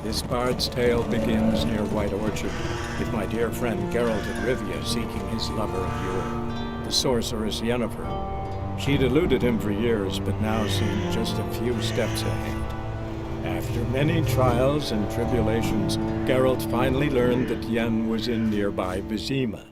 This bard's tale begins near White Orchard, with my dear friend Geralt of Rivia seeking his lover of yore, the sorceress Yennefer. She'd eluded him for years, but now seemed just a few steps ahead. After many trials and tribulations, Geralt finally learned that Yen was in nearby Vizima.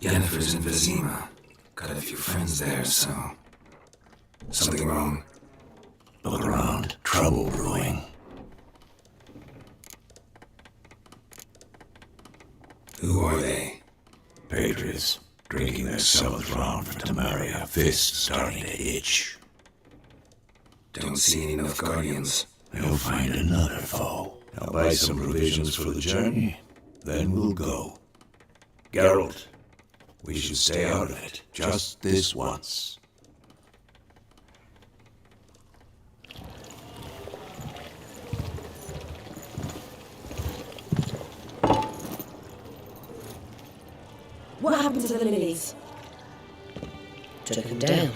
Yennefer's in Vizima. Got a few friends there, so... Something wrong? Look around. Trouble brewing. Who are they? Patriots. Drinking their 7th round for Temeria. Fists starting to itch. Don't see any Nilfgaardians. They'll find another foe. I'll buy some provisions for the journey. Then we'll go. Geralt. We should stay out of it, just this once. What happened to the lilies? Took them down.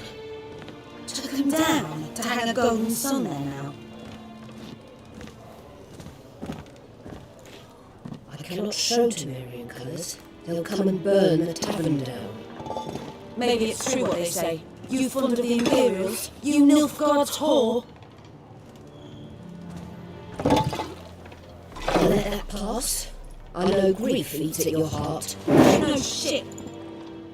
Took them down to hang a golden sun there now. I cannot show Temerian colours. They'll come and burn the tavern down. Maybe it's true what they say. You fond of the Imperials? You Nilfgaard's whore? I'll let that pass. I know grief eats at your heart. No shit.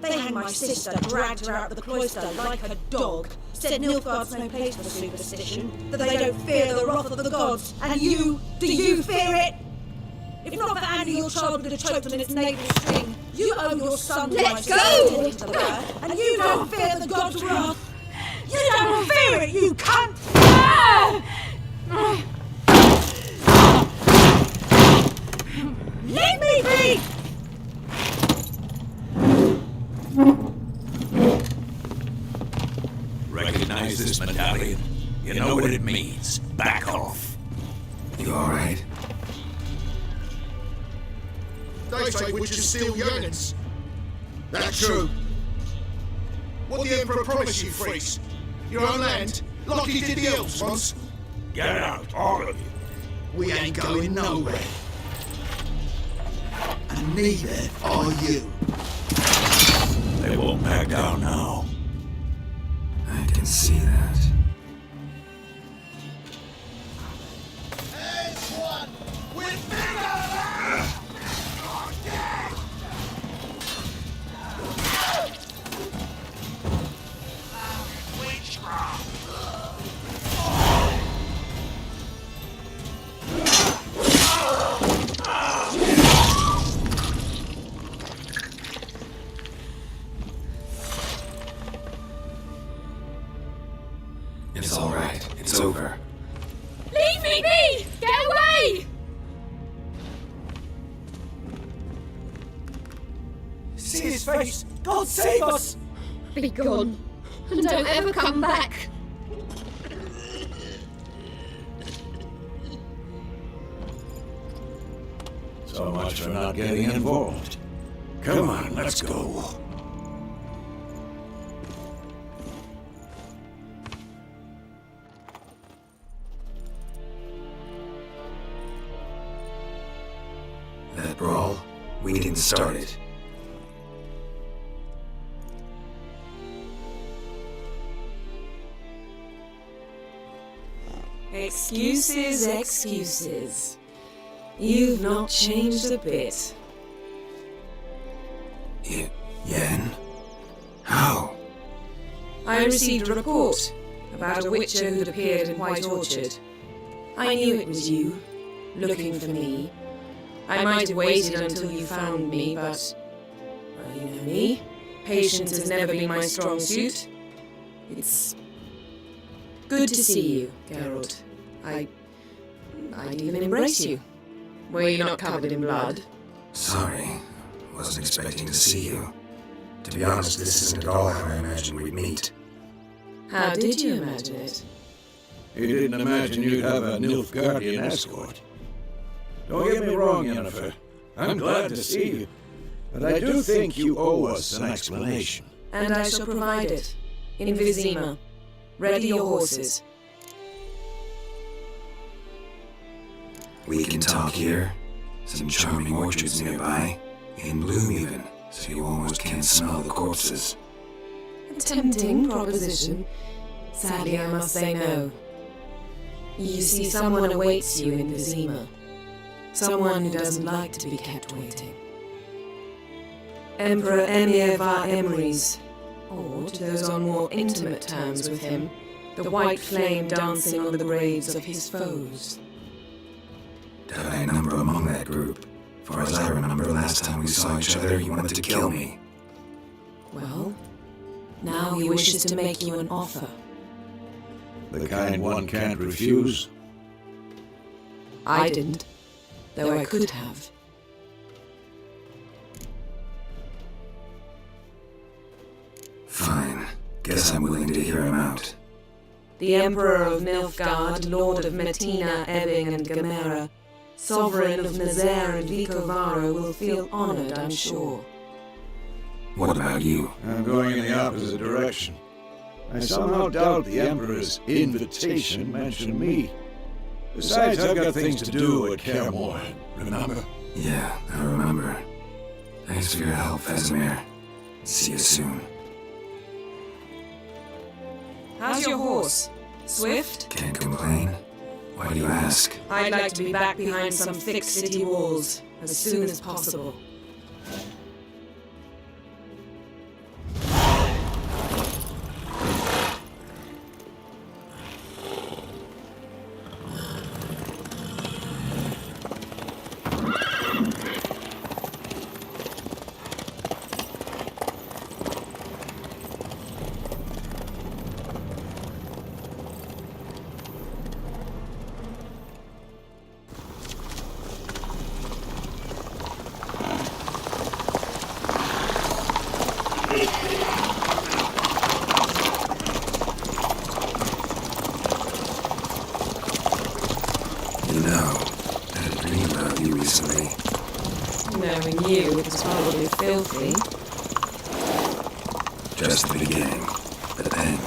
They hanged my sister, dragged her out of the cloister like a dog. Said Nilfgaard's no place for superstition, that they don't fear the wrath of the gods. And you, do you fear it? If not for Andy, your child would have choked on its navel string. You owe your son Let go! Into the birth, and you don't fear the god's wrath. You don't fear it, you cunt! Leave me be! Recognize this medallion? You know what it means. Back off. You alright? They say witches steal young'uns. That true? What the Emperor promised you, freaks? Your own land, like he did the elves once? Get out, all of you. We ain't going nowhere. And neither are you. They won't back down now. I can see that. H1 with vigor! It's alright. It's over. Leave me be! Get away! See his face! God save us! Be gone. And don't ever come back. So much for not getting involved. Come on, let's go. That brawl, we didn't start it. Excuses, excuses. You've not changed a bit. Yen? How? I received a report about a witcher who'd appeared in White Orchard. I knew it was you, looking for me. I might have waited until you found me, but... well, you know me. Patience has never been my strong suit. It's Good to see you, Geralt. I'd even embrace you. Were you not covered in blood? Sorry. Wasn't expecting to see you. To be honest, this isn't at all how I imagined we'd meet. How did you imagine it? You didn't imagine you'd have a Nilfgaardian escort. Don't get me wrong, Yennefer. I'm glad to see you. But I do think you owe us an explanation. And I shall provide it. In Vizima. Ready your horses. We can talk here. Some charming orchards nearby. In bloom even, so you almost can't smell the corpses. A tempting proposition. Sadly, I must say no. You see, someone awaits you in Vizima. Someone who doesn't like to be kept waiting. Emperor Emir var Emrys, or, to those on more intimate terms with him, the white flame dancing on the graves of his foes. Did I number among that group? For as I remember, last time we saw each other, he wanted to kill me. Well, now he wishes to make you an offer. The kind one can't refuse. I didn't, though I could have. Fine. Guess I'm willing to hear him out. The Emperor of Nilfgaard, Lord of Metina, Ebbing and Gamera, Sovereign of Nazaire and Vicovaro will feel honored, I'm sure. What about you? I'm going in the opposite direction. I somehow doubt the Emperor's invitation mentioned me. Besides, I've got things to do at Kaer Morhen, remember? Yeah, I remember. Thanks for your help, Vesemir. See you soon. How's your horse? Swift? Can't complain. Why do you ask? I'd like to be back behind some thick city walls as soon as possible. You know, I had a dream about you recently. Knowing you, it was probably filthy. Just the beginning. But then...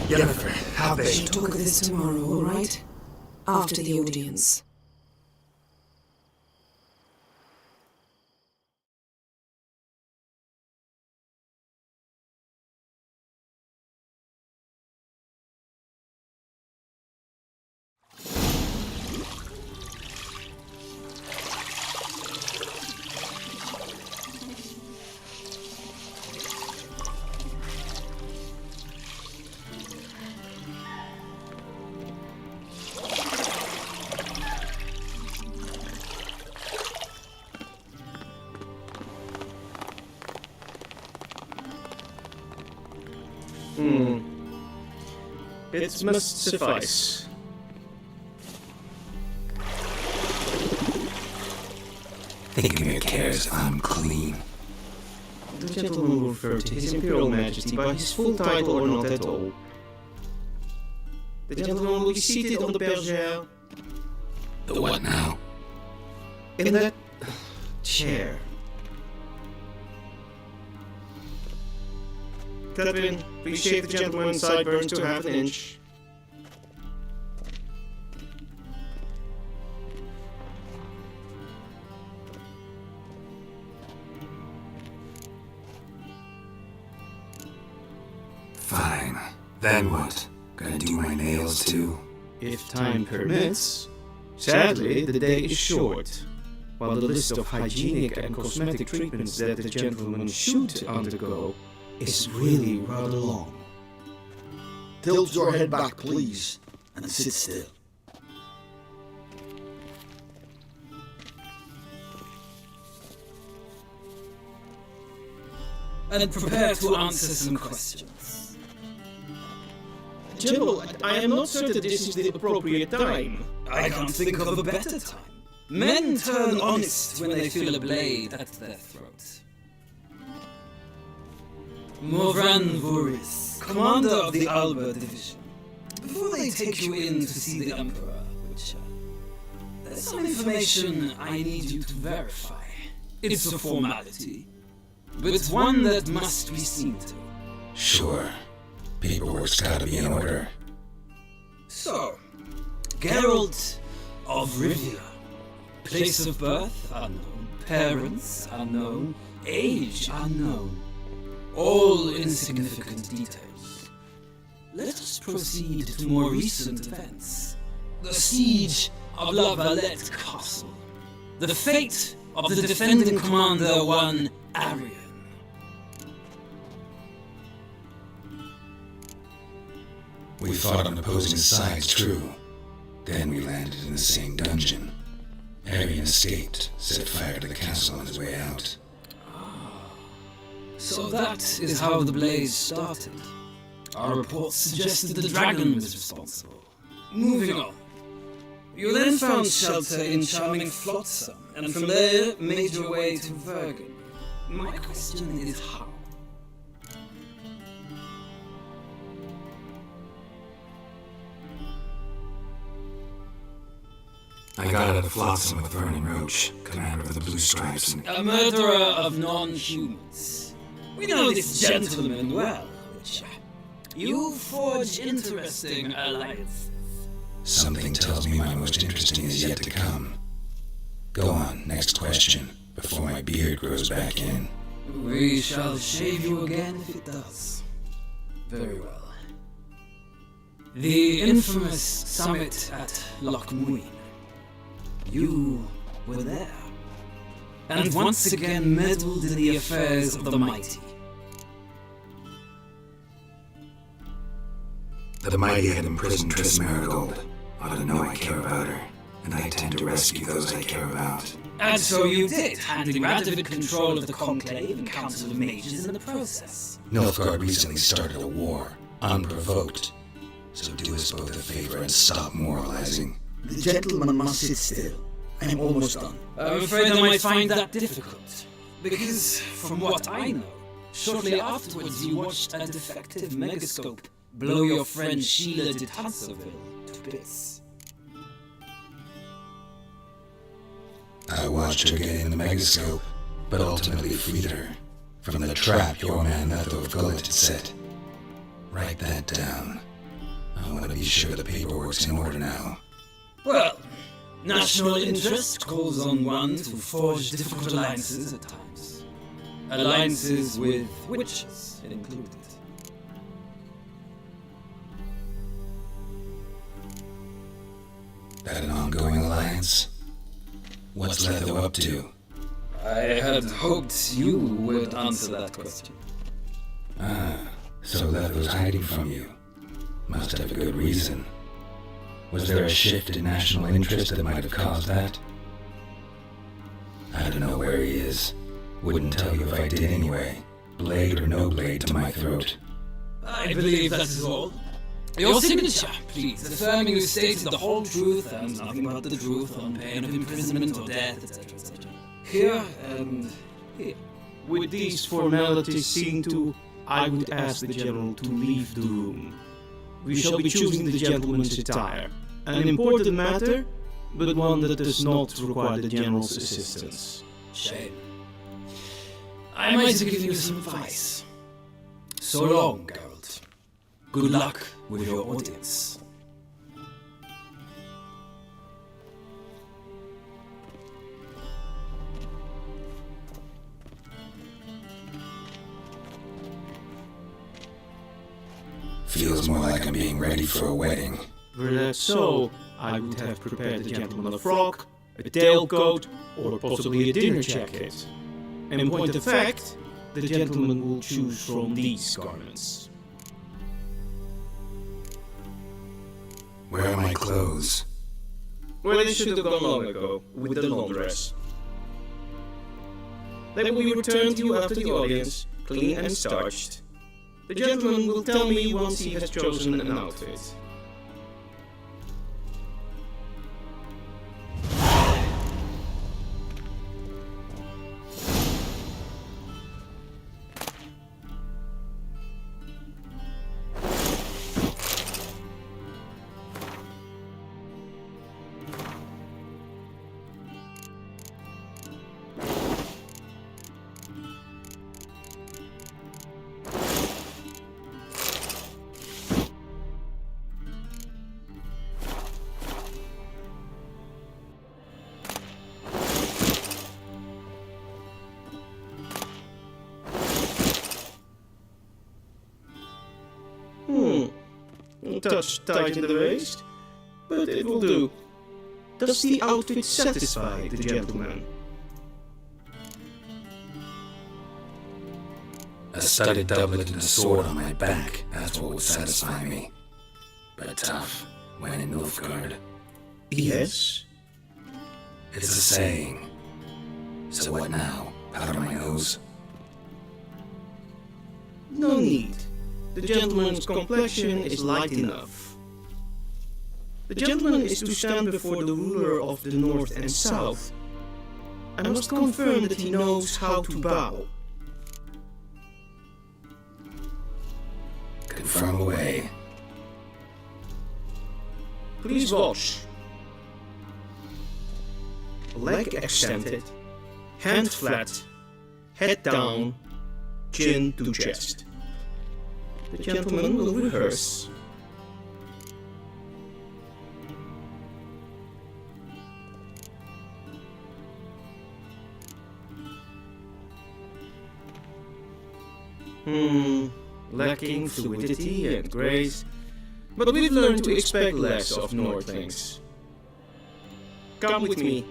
Yennefer, how We shall talk of this tomorrow, all right? After the audience. It must suffice. Think Mir cares if I'm clean. The gentleman will refer to His Imperial Majesty by his full title or not at all. The gentleman will be seated on the bergère. The what now? In that chair. Catherine, please shave the gentleman's sideburns to half an inch. Fine. Then what? Gonna do my nails too? If time permits. Sadly, the day is short. While the list of hygienic and cosmetic treatments that the gentleman should undergo is really rather long. Tilt your head back, please, and sit still. And prepare to answer some questions. General, I am not certain this is the appropriate time. I can't think of a better time. Men turn honest when they feel a blade at their throat. Morvan Voris, commander of the Alba Division. Before they take you in to see the Emperor, Witcher, there's some information I need you to verify. It's a formality, but it's one that must be seen to. Sure. Paperwork's gotta be in order. So, Geralt of Rivia. Place of birth unknown, parents unknown, age unknown. All insignificant details. Let us proceed to more recent events. The siege of La Valette Castle. The fate of the defending commander, one Arian. We fought on opposing sides, true. Then we landed in the same dungeon. Arian escaped, set fire to the castle on his way out. So that is how the blaze started. Our reports suggested the dragon was responsible. Moving on. You then found shelter in charming Flotsam, and from there made your way to Vergen. My question is how? I got out of Flotsam with Vernon Roach, commander of the Blue Stripes, and A murderer of non-humans. We know this gentleman well, Witcher. You forge interesting alliances. something tells me my most interesting is yet to come. Go on, next question, before my beard grows back in. We shall shave you again if it does. Very well. The infamous summit at Loch Muin. You were there. And once again meddled in the affairs of the mighty. The mighty had imprisoned Triss Marigold. Ought to know I care about her, and I intend to rescue those I care about. And so you did, handing Radovid control of the Conclave and Council of Mages in the process. Nilfgaard recently started a war, unprovoked. So do us both a favor and stop moralizing. The gentleman must sit still. I am almost done. I'm afraid I might find that difficult. Because, from what I know, shortly afterwards you watched a defective megascope blow your friend Sheila de Tanserville to bits. I watched her get in the megascope, but ultimately freed her from the trap your man Netho of Gullet had set. Write that down. I want to be sure the paperwork's in order now. Well, national interest calls on one to forge difficult alliances at times. Alliances with witches included. That an ongoing alliance? What's Letho up to? I had hoped you would answer that question. Ah, so Letho's hiding from you. Must have a good reason. Was there a shift in national interest that might have caused that? I don't know where he is. Wouldn't tell you if I did anyway. Blade or no blade to my throat. I believe that is all. Your signature, please, affirming you stated the whole truth and nothing but the truth on pain of imprisonment or death, etc., etc. Here and here. With these formalities seen to, I would ask the General to leave the room. We shall be choosing the gentleman's attire. An important matter, but one that does not require the General's assistance. Shame. I might give you some advice. So long, Geralt. Good luck with your audience. Feels more like I'm being ready for a wedding. Were that so, I would have prepared the gentleman a frock, a tailcoat, or possibly a dinner jacket. In point of fact, the gentleman will choose from these garments. Where are my clothes? Well, they should have gone long ago, with the laundress. They will be returned to you after the audience, clean and starched. The gentleman will tell me once he has chosen an outfit. A touch tight in the waist, but it will do. Does the outfit satisfy the gentleman? A studded doublet and a sword on my back, that's what would satisfy me. But tough, when in Nilfgaard. Yes? It's a saying. So what now? Powder my nose? No need. The gentleman's complexion is light enough. The gentleman is to stand before the ruler of the North and South. I must confirm that he knows how to bow. Confirm away. Please watch. Leg extended, hand flat, head down, chin to chest. The gentleman will rehearse. Lacking fluidity and grace, but we've learned to expect less of Nordlings. Come with me.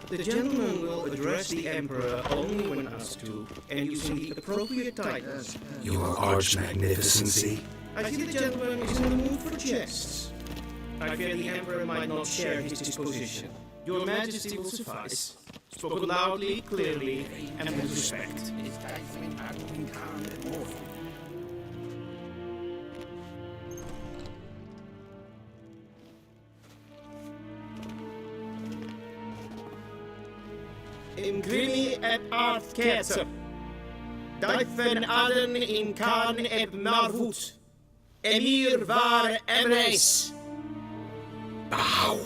The gentleman will address the Emperor only when asked to, and using the appropriate titles. Your Arch-Magnificency? I see the gentleman is in the mood for jests. I fear the Emperor might not share his disposition. Your Majesty will suffice. Spoken loudly, clearly, and with respect. In grimi et art ketzer. Dijfen aden in kan eb marvoet. Emir var emreis. Bow!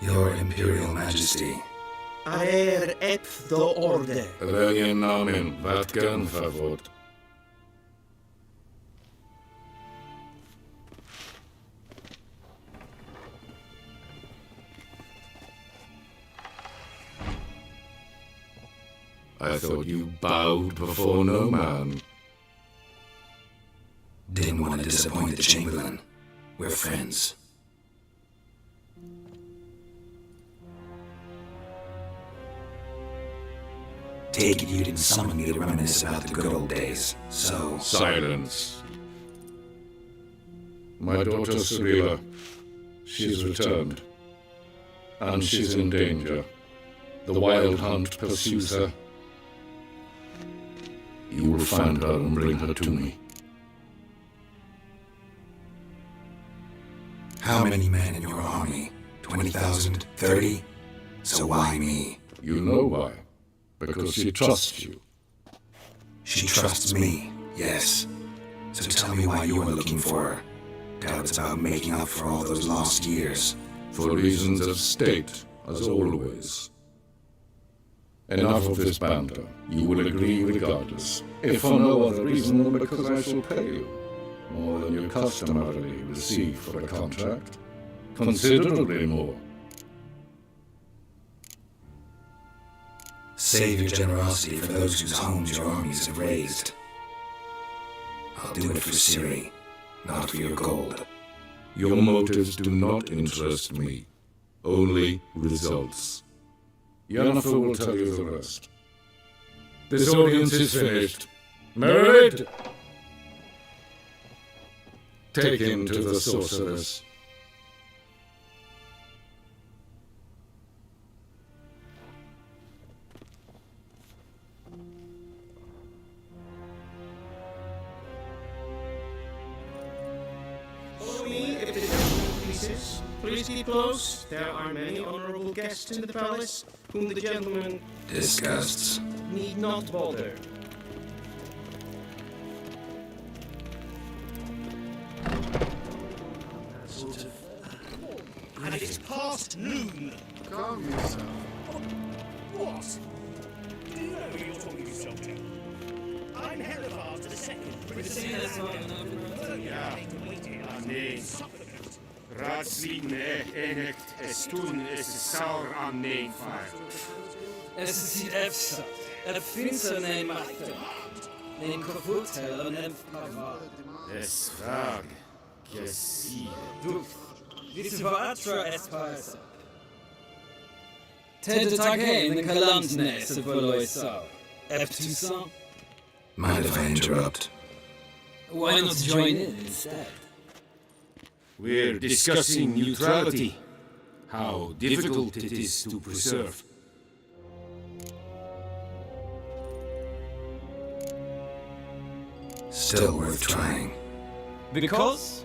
Your Imperial Majesty. Aer eb de orde. Welje namen, wat kan favort? I thought you bowed before no man. Didn't want to disappoint the Chamberlain. We're friends. Take it you didn't summon me to reminisce about the good old days, so... Silence. My daughter Sevilla, she's returned. and she's in danger. The Wild Hunt pursues her. You will find her and bring her to me. How many men in your army? 20,000? 30? So why me? You know why. Because she trusts you. She trusts me, yes. So tell me why you're looking for her. Doubt it's about making up for all those lost years. For reasons of state, as always. Enough of this banter. You will agree regardless. If for no other reason than because I shall pay you. More than you customarily receive for a contract. Considerably more. Save your generosity for those whose homes your armies have razed. I'll do it for Ciri, not for your gold. Your motives do not interest me. Only results. Yennefer will tell you the rest. This audience is finished. Married? Take him to the sorceress. Follow me if the gentleman pleases. Please keep close. There are many honorable guests in the palace, whom the gentleman Disgusts. need not bother. And it's past noon. Calm yourself. What? Do you know who you're talking to, Doctor? I'm Helivard the Second. Nee. Raadslieden enig es toen is saur aan neemvaart. Es ist die Efsa. Finster neem achter. Neem kaputt en neem kavat. Es vraag. Jessie. Du. Dit is waatra espasa. Ted tag heen en kalandnes of Veloisa. Eptusan. Mind if I interrupt? Why not join in instead? We're discussing neutrality. How difficult it is to preserve. Still worth trying. Because?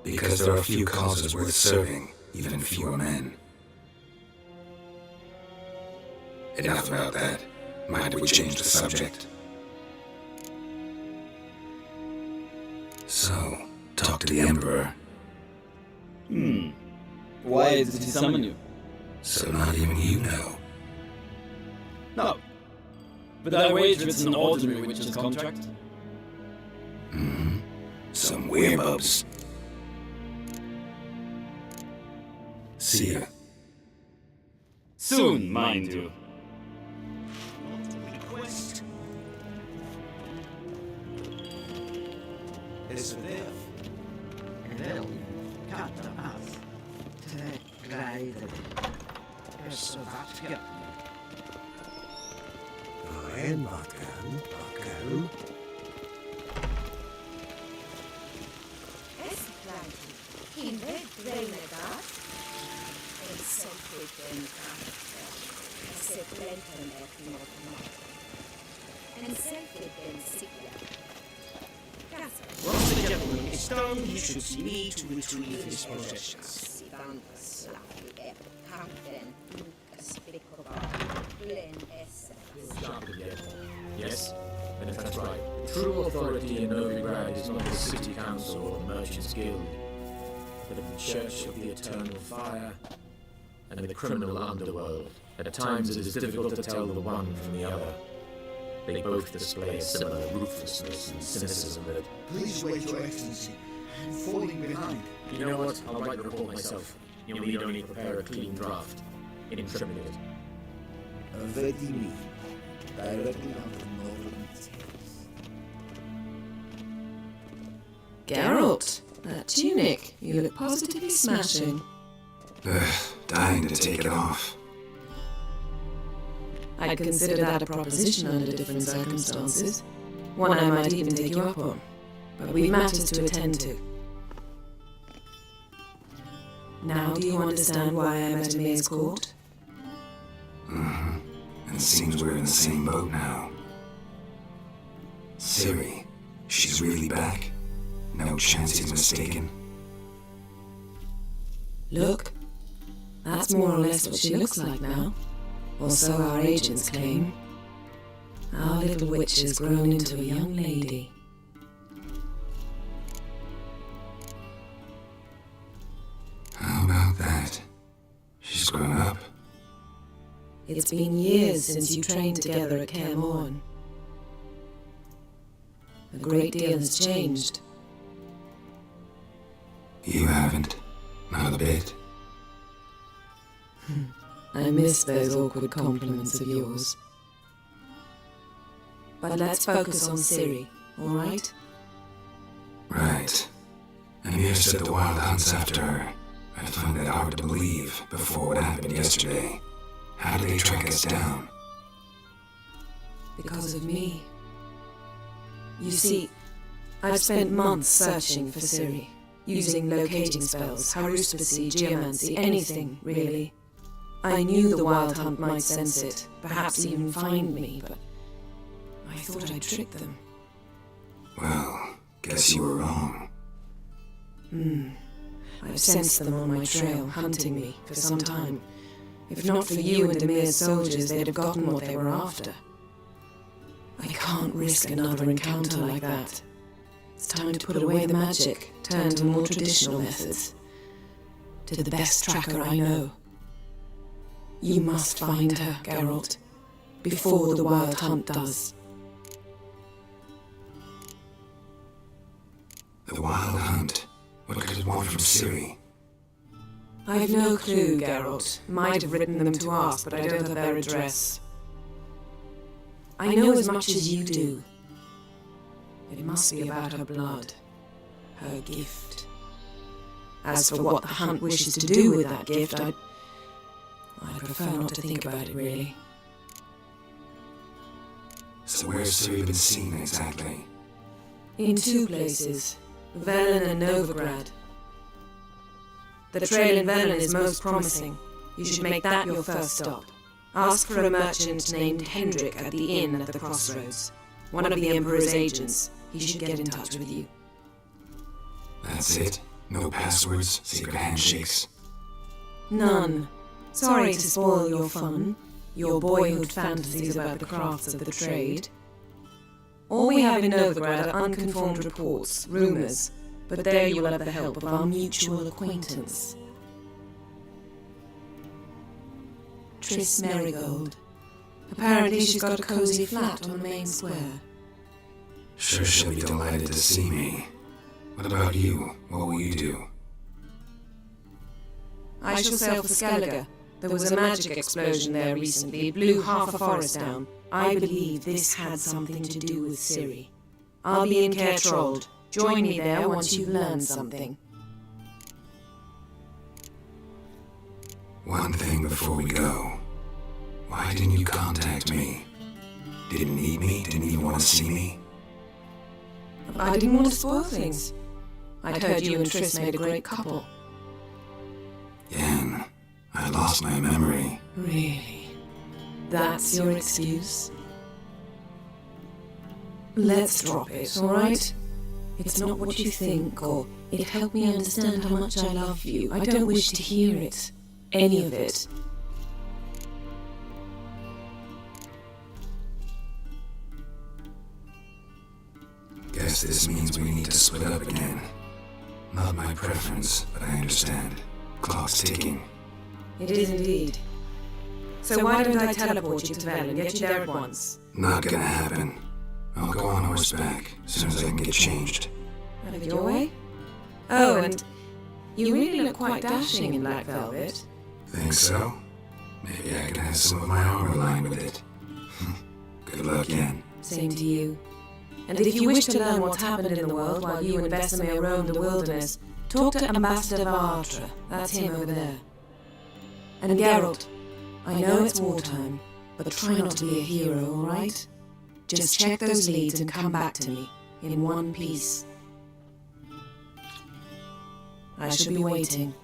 Because there are few causes worth serving, even fewer men. Enough about that. Mind if we change the subject? So, talk to the Emperor. Why did he summon you? So not even you know. No. But I wager it's an ordinary witch's contract. Some weirdos. See ya. Soon, mind you. Request. Is live. Wel, katten af. Te glijden. Is wat je. En bakken. In red renegat, en sacred en after, se plenten et not, and sacred en sigla. Once the gentleman is done, he should see me to retrieve his possessions. Sivan slappy ep, captain, spicova, glen esse. Yes, and if that's right, true authority in Novigrad is not the city council or the merchants' guild, but the Church of the Eternal Fire and the criminal underworld. At times it is difficult to tell the one from the other. They both display a similar ruthlessness and cynicism that... Please wait, Your Excellency. I'm falling behind. You know what? I'll write the report myself. You'll need only prepare a clean draft. In triplicate. Ready me. Directly under northern tales. Geralt, that tunic. You look positively smashing. Dying to take it off. I'd consider that a proposition under different circumstances. One I might even take you up on. But we've matters to attend to. Now do you understand why I'm at Emir's court? Mm-hmm. And it seems we're in the same boat now. Ciri, she's really back? No chance he's mistaken? Look, that's more or less what she looks like now. Or so our agents claim. Our little witch has grown into a young lady. How about that? She's grown up. It's been years since you trained together at Kaer Morhen. A great deal has changed. You haven't. Not a bit. I miss those awkward compliments of yours. But let's focus on Ciri, alright? Right. Emir said the Wild hunts after her. I find that hard to believe before what happened yesterday. How did they track us down? Because of me. You see, I've spent months searching for Ciri, using locating spells, haruspicy, geomancy, anything, really. I knew the Wild Hunt might sense it, perhaps even find me, but I thought I'd tricked them. Well, guess you were wrong. I've sensed them on my trail, hunting me for some time. If not for you and Emir's soldiers, they'd have gotten what they were after. I can't risk another encounter like that. It's time to put away the magic, turn to more traditional methods. To the best tracker I know. You must find her, Geralt, before the Wild Hunt does. The Wild Hunt? What could it want from Ciri? I've no clue, Geralt. Might have written them to ask, but I don't have their address. I know as much as you do. It must be about her blood, her gift. As for what the Hunt wishes to do with that gift, I prefer not to think about it, really. So where's Ciri been seen exactly? In two places, Velen and Novigrad. The trail in Velen is most promising. You should make that your first stop. Ask for a merchant named Hendrik at the inn at the crossroads. One of the Emperor's agents. He should get in touch with you. That's it? No passwords, secret handshakes? None. Sorry to spoil your fun, your boyhood fantasies about the crafts of the trade. All we have in Novigrad are unconfirmed reports, rumors, but there you will have the help of our mutual acquaintance. Triss Merigold. Apparently she's got a cozy flat on the main square. Sure she'll be delighted to see me. What about you? What will you do? I shall sail for Skellige. There was a magic explosion there recently. It blew half a forest down. I believe this had something to do with Ciri. I'll be in Caer Trold. Join me there once you've learned something. One thing before we go. Why didn't you contact me? Didn't need me? Didn't even want to see me? I didn't want to spoil things. I'd heard you and Triss made a great couple. Yen, I lost my memory. Really? That's your excuse? Let's drop it, alright? It's not what you think, or it helped me understand how much I love you. I don't wish to hear it. Any of it. Guess this means we need to split up again. Not my preference, but I understand. Clock's ticking. It is indeed. So why don't I teleport you to Vel and get you there at once? Not gonna happen. I'll go on horseback as soon as I can get changed. Out of your way? Oh, and you really look quite dashing in black velvet. Think so? Maybe I can have some of my armor lined with it. Good luck, Yen. Same to you. And if you wish to learn what happened in the world while you and Vesemir roamed the wilderness, talk to Ambassador Vartra. That's him over there. And Geralt, I know it's wartime, but try not to be a hero, alright? Just check those leads and come back to me, in one piece. I shall be waiting.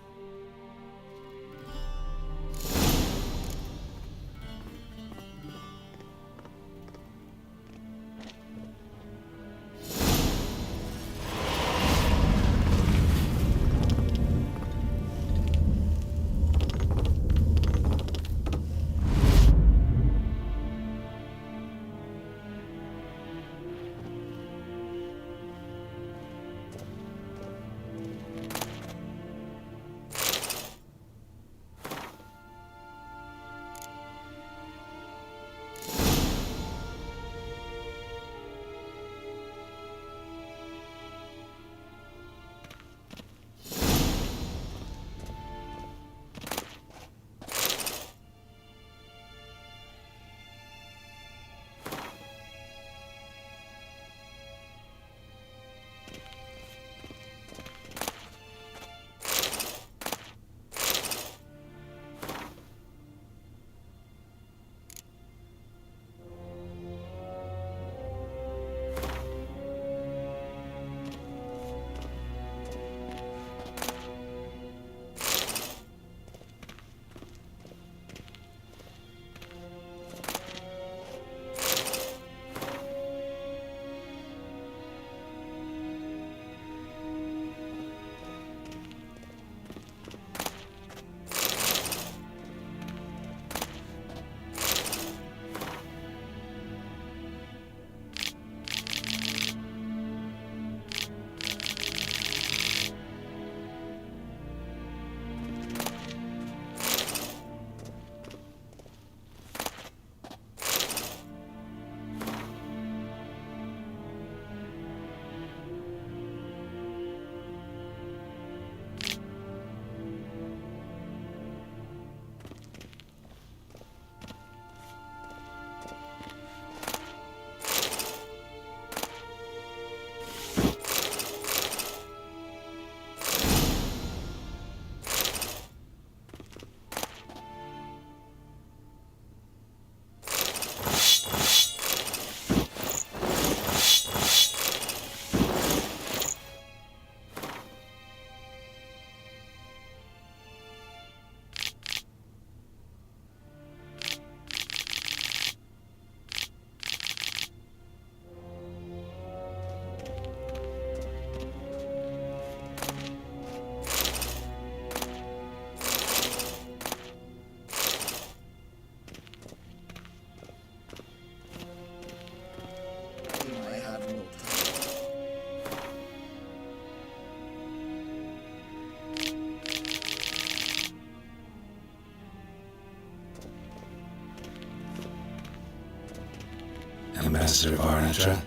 Ambassador Varnatra?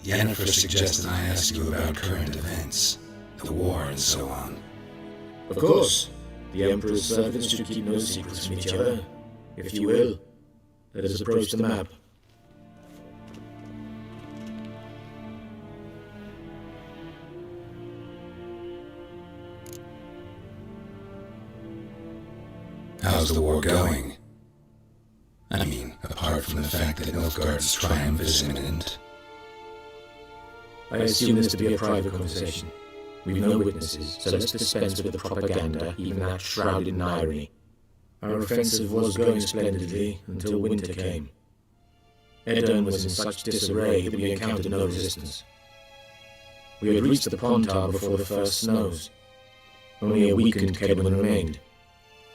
Yennefer suggested I ask you about current events, the war and so on. Of course. The Emperor's servants should keep no secrets from each other. If you will, let us approach the map. How's the war going? I mean, apart from the fact that Nilfgaard's triumph is imminent. I assume this to be a private conversation. We've no witnesses, so let's dispense with the propaganda, even that shrouded in irony. Our offensive was going splendidly until winter came. Edirne was in such disarray that we encountered no resistance. We had reached the Pontar before the first snows. Only a weakened Kedwin remained,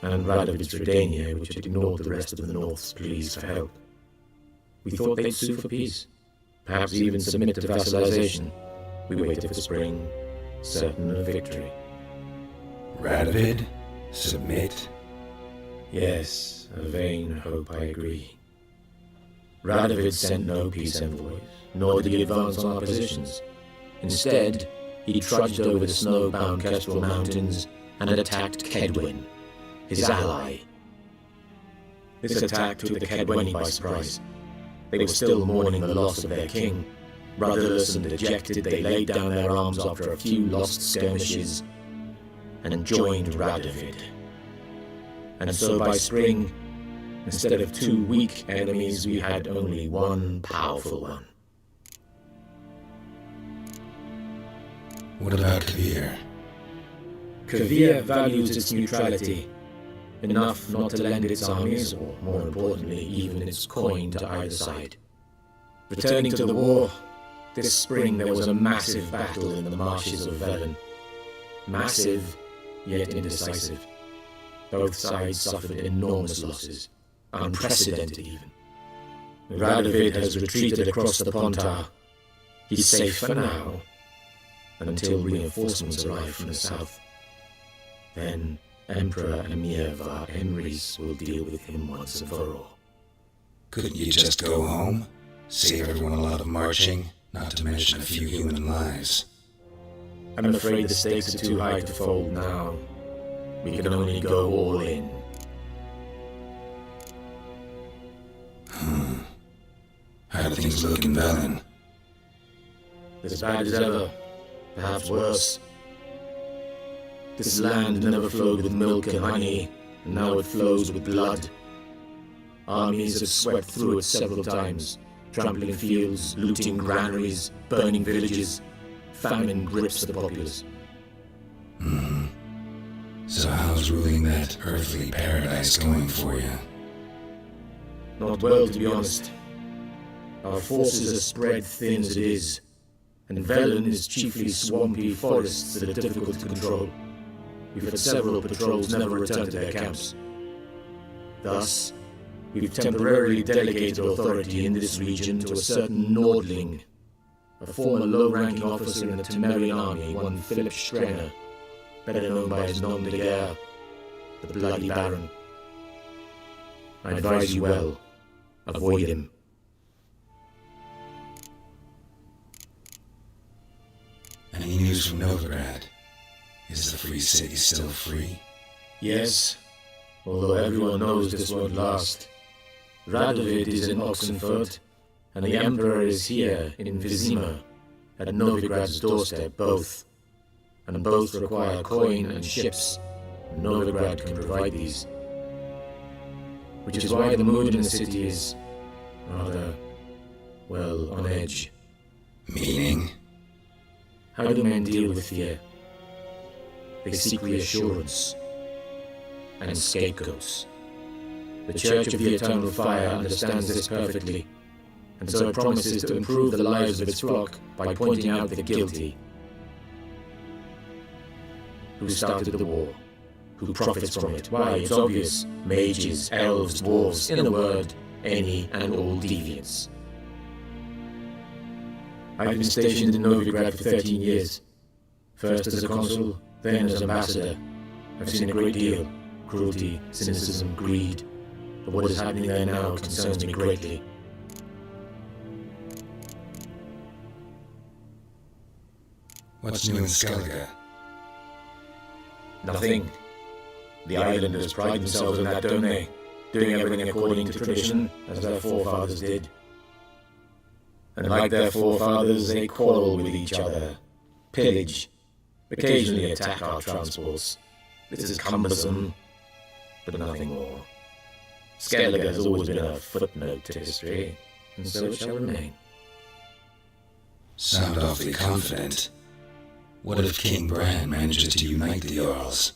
and Radovid's Redania, which had ignored the rest of the North's pleas for help. We thought they'd sue for peace, perhaps even submit to vassalization. We waited for spring, certain of victory. Radovid? Submit? Yes, a vain hope, I agree. Radovid sent no peace envoys, nor did he advance on our positions. Instead, he trudged over the snow-bound Kestrel Mountains and attacked Kedwin, his ally. This attack took the Kedweni by surprise. They were still mourning the loss of their king. Rudderless and dejected, they laid down their arms after a few lost skirmishes and joined Radovid. And so by spring, instead of two weak enemies, we had only one powerful one. What about Kavir? Kavir values its neutrality, enough not to lend its armies, or more importantly, even its coin to either side. Returning to the war, this spring there was a massive battle in the marshes of Velen. Massive, yet indecisive. Both sides suffered enormous losses, unprecedented even. Radovid has retreated across the Pontar. He's safe for now, until reinforcements arrive from the south. Then Emperor Emir var Emrys will deal with him once and for all. Couldn't you just go home? Save everyone a lot of marching, not to mention a few human lives. I'm afraid the stakes are too high to fold now. We can only go all in. How do things look in Velen? As bad as ever, perhaps worse. This land never flowed with milk and honey, and now it flows with blood. Armies have swept through it several times, trampling fields, looting granaries, burning villages. Famine grips the populace. So how's ruling that earthly paradise going for you? Not well, to be honest. Our forces are spread thin as it is, and Velen is chiefly swampy forests that are difficult to control. We've had several patrols never return to their camps. Thus, we've temporarily delegated authority in this region to a certain Nordling, a former low-ranking officer in the Temerian army, one Philip Strenger, better known by his nom de guerre, the Bloody Baron. I advise you well, avoid him. Any news from Novigrad? Is the free city still free? Yes, although everyone knows this won't last. Radovid is in Oxenfurt, and the Emperor is here in Vizima, at Novigrad's doorstep, both. And both require coin and ships, and Novigrad can provide these. Which is why the mood in the city is rather, well, on edge. Meaning? How do men deal with fear? They seek reassurance and scapegoats. The Church of the Eternal Fire understands this perfectly, and so it promises to improve the lives of its flock by pointing out the guilty. Who started the war? Who profits from it? Why, it's obvious. Mages, elves, dwarves, in a word, any and all deviants. I've been stationed in Novigrad for 13 years. First as a consul, then as ambassador. I've seen a great deal. Cruelty, cynicism, greed. But what is happening there now concerns me greatly. What's new in Skellige? Nothing. The islanders pride themselves on that, don't they? Doing everything according to tradition, as their forefathers did. And like their forefathers, they quarrel with each other, pillage, occasionally attack our transports. This is cumbersome, but nothing more. Skellige has always been a footnote to history, and so it shall remain. Sound awfully confident. What if King Bran manages to unite the Jarls?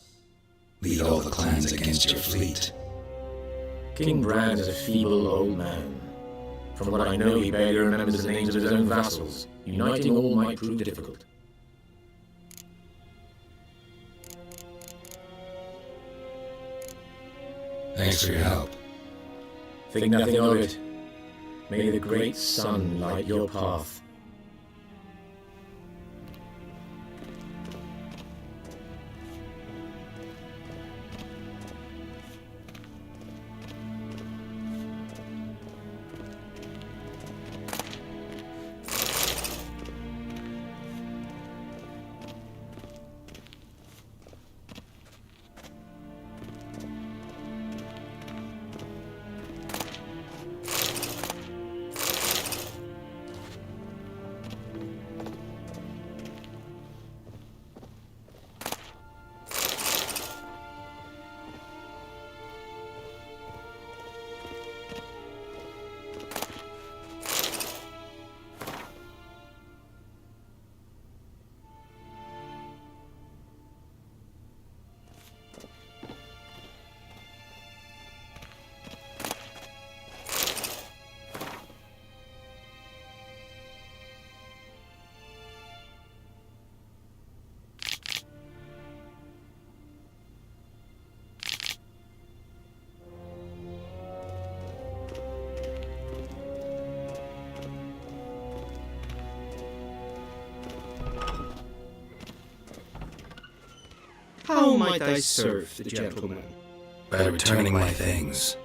Lead all the clans against your fleet? King Bran is a feeble old man. From what I know, he barely remembers the names of his own vassals. Uniting all might prove difficult. Thanks for your help. Think nothing of it. May the great sun light your path. How might I serve the gentleman? By returning my things.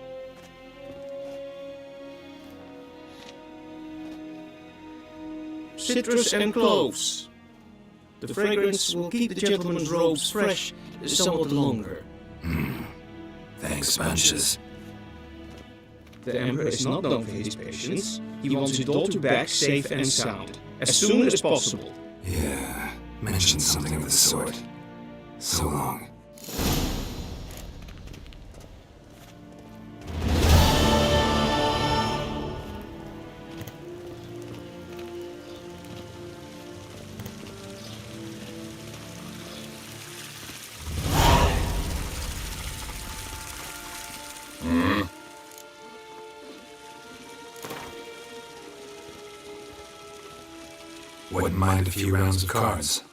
Citrus and cloves. The fragrance will keep the gentleman's robes fresh somewhat longer. Thanks, bunches. The Emperor is not known for his patience. He wants his daughter back safe and sound, as soon as possible. Yeah, mentioned something of the sort. So long. Wouldn't mind a few rounds of cards.